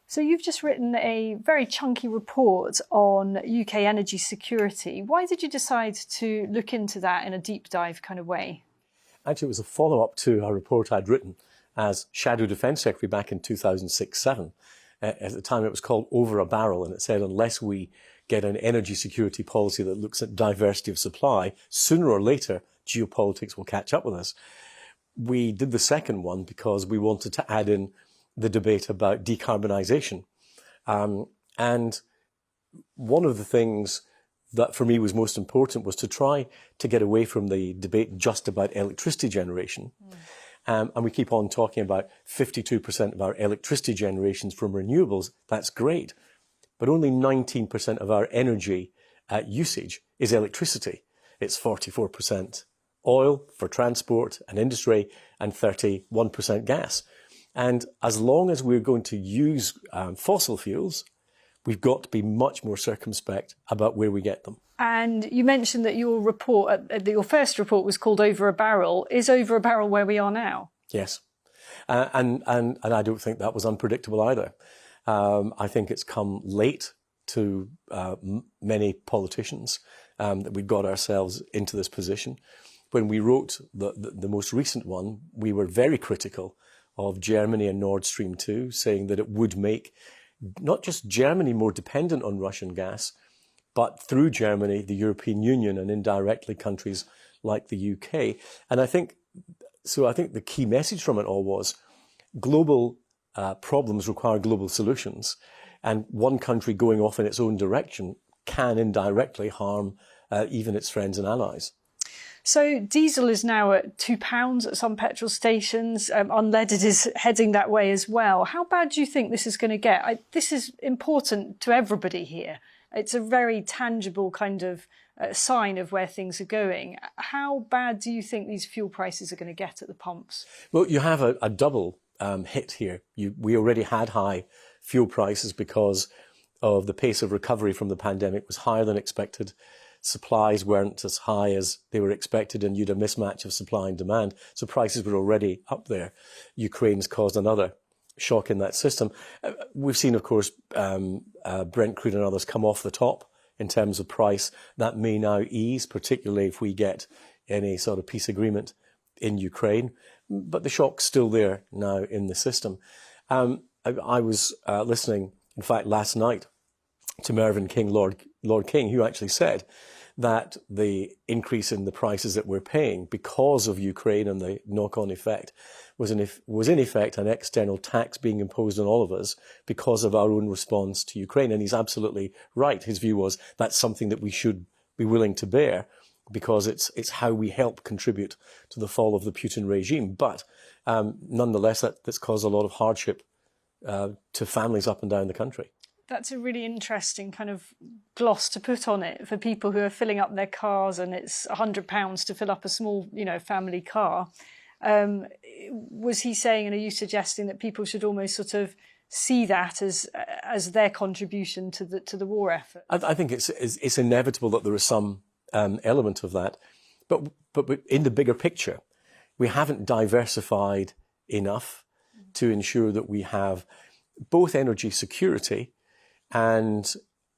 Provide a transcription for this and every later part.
So you've just written a very chunky report on UK energy security. Why did you decide to look into that in a deep dive kind of way? Actually, it was a follow-up to a report I'd written as Shadow Defence Secretary back in 2006-07. At the time, it was called Over a Barrel, and it said unless we get an energy security policy that looks at diversity of supply, sooner or later, geopolitics will catch up with us. We did the second one because we wanted to add in the debate about decarbonisation. And one of the things that for me was most important was to try to get away from the debate just about electricity generation. And we keep on talking about 52% of our electricity generations from renewables. That's great. But only 19% of our energy usage is electricity. It's 44% oil for transport and industry and 31% gas. And as long as we're going to use fossil fuels, we've got to be much more circumspect about where we get them. And you mentioned that your report, your first report was called Over a Barrel. Is Over a Barrel where we are now? Yes. And I don't think that was unpredictable either. I think it's come late to many politicians that we got ourselves into this position. When we wrote the most recent one, we were very critical of Germany and Nord Stream 2, saying that it would make not just Germany more dependent on Russian gas, but through Germany, the European Union, and indirectly countries like the UK. And I think the key message from it all was global problems require global solutions. And one country going off in its own direction can indirectly harm even its friends and allies. So diesel is now at £2 at some petrol stations. Unleaded is heading that way as well. How bad do you think this is going to get? This is important to everybody here. It's a very tangible kind of sign of where things are going. How bad do you think these fuel prices are going to get at the pumps? Well, you have a double hit here. We already had high fuel prices because of the pace of recovery from the pandemic was higher than expected. Supplies weren't as high as they were expected, and you'd a mismatch of supply and demand. So prices were already up there. Ukraine's caused another shock in that system. We've seen, of course, Brent crude and others come off the top in terms of price. That may now ease, particularly if we get any sort of peace agreement in Ukraine. But the shock's still there now in the system. I was listening, in fact, last night to Mervyn King, Lord King, who actually said that the increase in the prices that we're paying because of Ukraine and the knock-on effect was in effect an external tax being imposed on all of us because of our own response to Ukraine. And he's absolutely right. His view was that's something that we should be willing to bear because it's how we help contribute to the fall of the Putin regime. But nonetheless, that's caused a lot of hardship to families up and down the country. That's a really interesting kind of gloss to put on it for people who are filling up their cars and it's £100 to fill up a small, family car. Was he saying, and are you suggesting that people should almost sort of see that as their contribution to the war effort? I think it's inevitable that there is some element of that, but in the bigger picture, we haven't diversified enough to ensure that we have both energy security and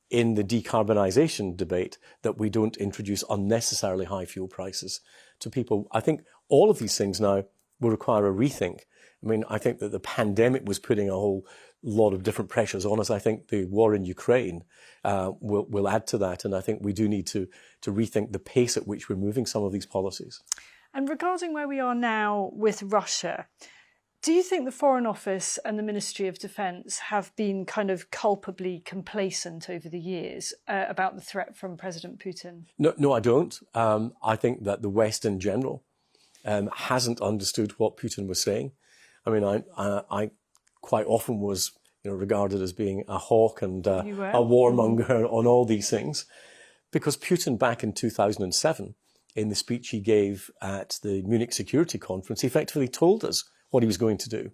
in the decarbonisation debate that we don't introduce unnecessarily high fuel prices to people. I think all of these things now will require a rethink. I mean, I think that the pandemic was putting a whole lot of different pressures on us. I think the war in Ukraine will add to that. And I think we do need to rethink the pace at which we're moving some of these policies. And regarding where we are now with Russia, do you think the Foreign Office and the Ministry of Defence have been kind of culpably complacent over the years about the threat from President Putin? No, I don't. I think that the West in general hasn't understood what Putin was saying. I mean, I quite often was regarded as being a hawk and a warmonger on all these things, because Putin back in 2007, in the speech he gave at the Munich Security Conference, effectively told us what he was going to do.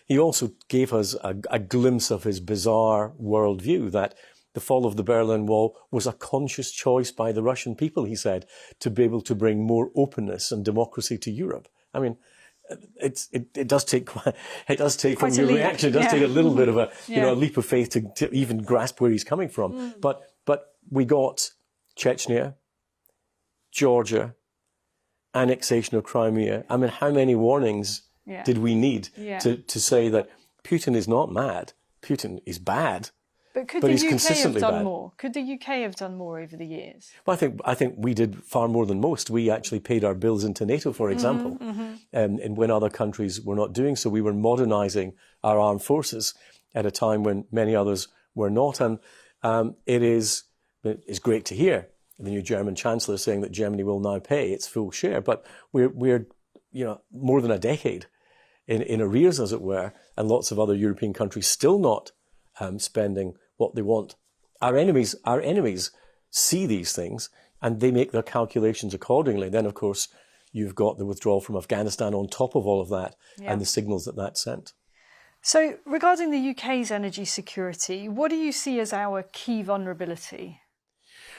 He also gave us a glimpse of his bizarre worldview that the fall of the Berlin Wall was a conscious choice by the Russian people, he said, to be able to bring more openness and democracy to Europe. I mean, it does take from Quite a your leap. reaction. It does take a little bit of a Yeah. a leap of faith to even grasp where he's coming from. But we got Chechnya, Georgia, annexation of Crimea. I mean, how many warnings did we need to say that Putin is not mad? Putin is bad. But could he's the UK have consistently done bad. more? Could the UK have done more over the years? Well, I think we did far more than most. We actually paid our bills into NATO, for example, and when other countries were not doing so, we were modernising our armed forces at a time when many others were not. And it's great to hear the new German Chancellor saying that Germany will now pay its full share, but we're more than a decade in arrears, as it were, and lots of other European countries still not spending what they want. Our enemies see these things and they make their calculations accordingly. Then, of course, you've got the withdrawal from Afghanistan on top of all of that and the signals that sent. So regarding the UK's energy security, what do you see as our key vulnerability?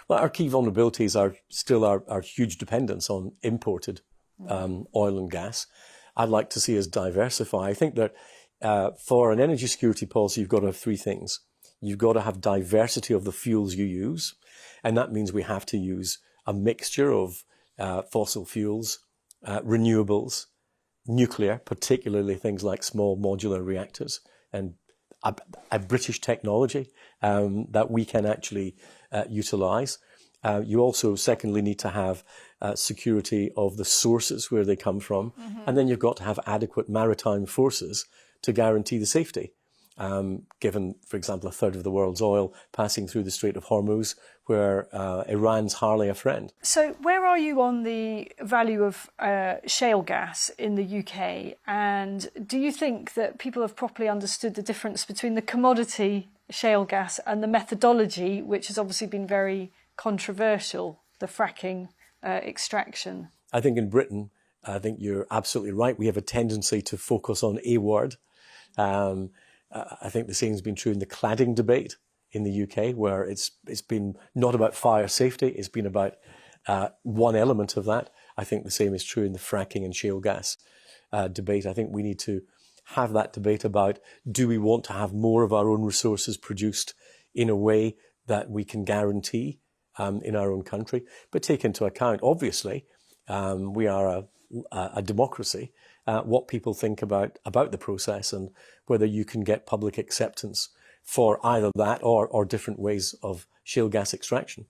Well, our key vulnerabilities are still our huge dependence on imported oil and gas. I'd like to see us diversify. I think that for an energy security policy, you've got to have three things. You've got to have diversity of the fuels you use, and that means we have to use a mixture of fossil fuels, renewables, nuclear, particularly things like small modular reactors, and a British technology that we can actually utilise. You also, secondly, need to have security of the sources where they come from, and then you've got to have adequate maritime forces to guarantee the safety. Given, for example, a third of the world's oil passing through the Strait of Hormuz, where Iran's hardly a friend. So where are you on the value of shale gas in the UK? And do you think that people have properly understood the difference between the commodity shale gas and the methodology, which has obviously been very controversial, the fracking extraction? I think in Britain, I think you're absolutely right. We have a tendency to focus on a word. I think the same has been true in the cladding debate in the UK, where it's been not about fire safety, it's been about one element of that. I think the same is true in the fracking and shale gas debate. I think we need to have that debate about, do we want to have more of our own resources produced in a way that we can guarantee in our own country, but take into account, obviously, we are a democracy, what people think about the process and whether you can get public acceptance for either that or different ways of shale gas extraction.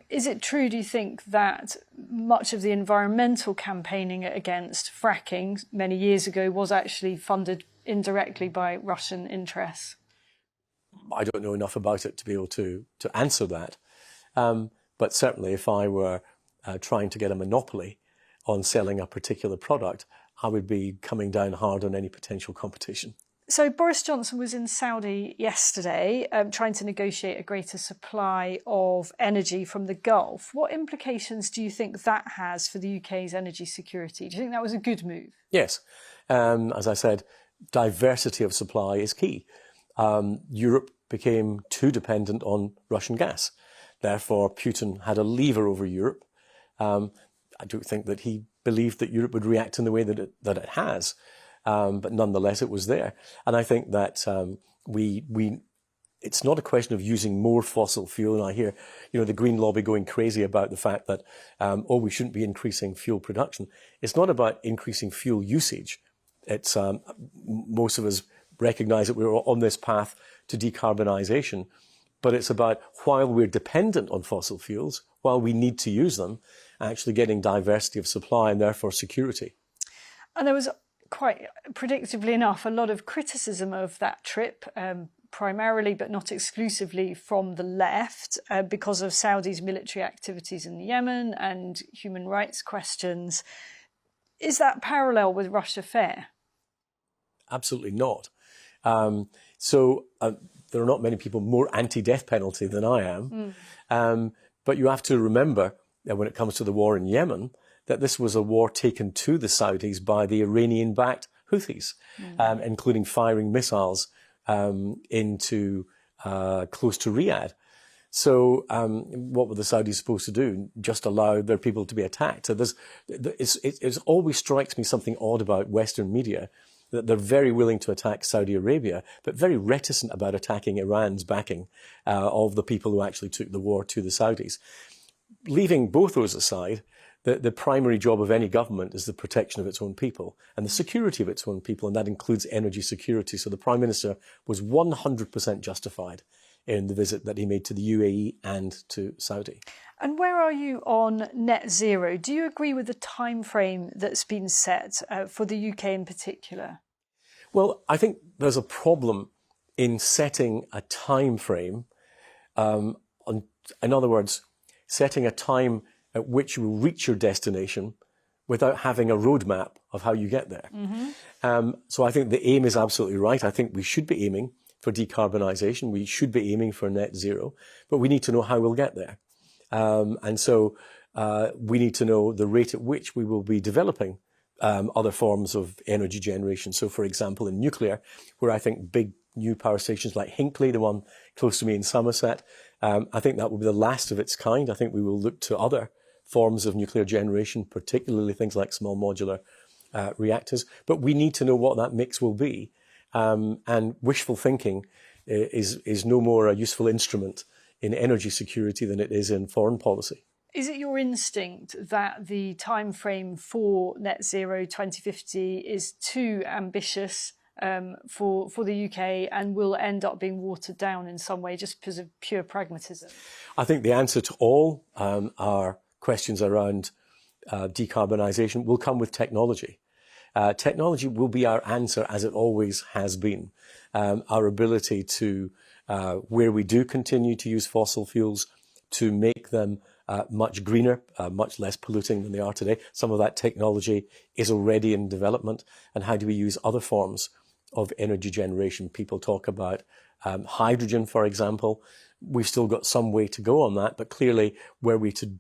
Is it true, do you think, that much of the environmental campaigning against fracking many years ago was actually funded indirectly by Russian interests? I don't know enough about it to be able to answer that. But certainly if I were trying to get a monopoly on selling a particular product, I would be coming down hard on any potential competition. So Boris Johnson was in Saudi yesterday trying to negotiate a greater supply of energy from the Gulf. What implications do you think that has for the UK's energy security? Do you think that was a good move? Yes. As I said, diversity of supply is key. Europe became too dependent on Russian gas. Therefore, Putin had a lever over Europe. I don't think that he believed that Europe would react in the way that it has. But nonetheless, it was there. And I think that it's not a question of using more fossil fuel. And I hear, the Green lobby going crazy about the fact that, we shouldn't be increasing fuel production. It's not about increasing fuel usage. It's most of us recognise that we're on this path to decarbonisation. But it's about, while we're dependent on fossil fuels, while we need to use them, actually getting diversity of supply and therefore security. And there was, quite predictably enough, a lot of criticism of that trip, primarily but not exclusively from the left, because of Saudi's military activities in Yemen and human rights questions. Is that parallel with Russia fair? Absolutely not. There are not many people more anti-death penalty than I am. But you have to remember that when it comes to the war in Yemen, that this was a war taken to the Saudis by the Iranian-backed Houthis, including firing missiles into close to Riyadh. So what were the Saudis supposed to do? Just allow their people to be attacked? So it always strikes me something odd about Western media, that they're very willing to attack Saudi Arabia, but very reticent about attacking Iran's backing of the people who actually took the war to the Saudis. Leaving both those aside, the primary job of any government is the protection of its own people and the security of its own people, and that includes energy security. So the Prime Minister was 100% justified in the visit that he made to the UAE and to Saudi. And where are you on net zero? Do you agree with the time frame that's been set for the UK in particular? Well, I think there's a problem in setting a time frame. In other words, setting a time at which you will reach your destination without having a roadmap of how you get there. So I think the aim is absolutely right. I think we should be aiming for decarbonisation. We should be aiming for net zero, but we need to know how we'll get there. And so we need to know the rate at which we will be developing other forms of energy generation. So, for example, in nuclear, where I think big new power stations like Hinkley, the one close to me in Somerset, I think that will be the last of its kind. I think we will look to other forms of nuclear generation, particularly things like small modular reactors. But we need to know what that mix will be. And wishful thinking is no more a useful instrument in energy security than it is in foreign policy. Is it your instinct that the time frame for net zero 2050 is too ambitious for the UK and will end up being watered down in some way just because of pure pragmatism? I think the answer to all our questions around decarbonisation will come with technology. Technology will be our answer, as it always has been. Our ability to, where we do continue to use fossil fuels, to make them much greener, much less polluting than they are today. Some of that technology is already in development. And how do we use other forms of energy generation? People talk about hydrogen, for example. We've still got some way to go on that, but clearly were we to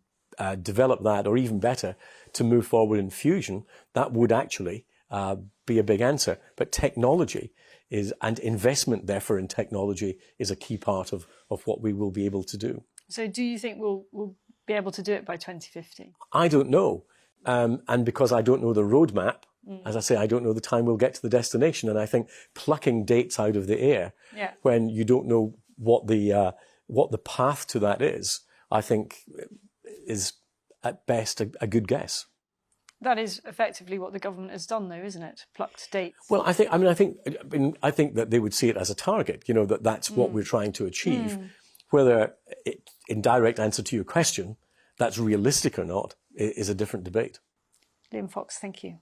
develop that, or even better, to move forward in fusion, that would actually be a big answer. But technology is, and investment therefore in technology, is a key part of what we will be able to do. So do you think we'll be able to do it by 2050? I don't know. And because I don't know the roadmap, as I say, I don't know the time we'll get to the destination. And I think plucking dates out of the air when you don't know what the path to that is, I think is at best a good guess. That is effectively what the government has done, though, isn't it? Plucked dates. Well, I think that they would see it as a target. You know, that's what we're trying to achieve. Whether, in direct answer to your question, that's realistic or not is a different debate. Liam Fox, thank you.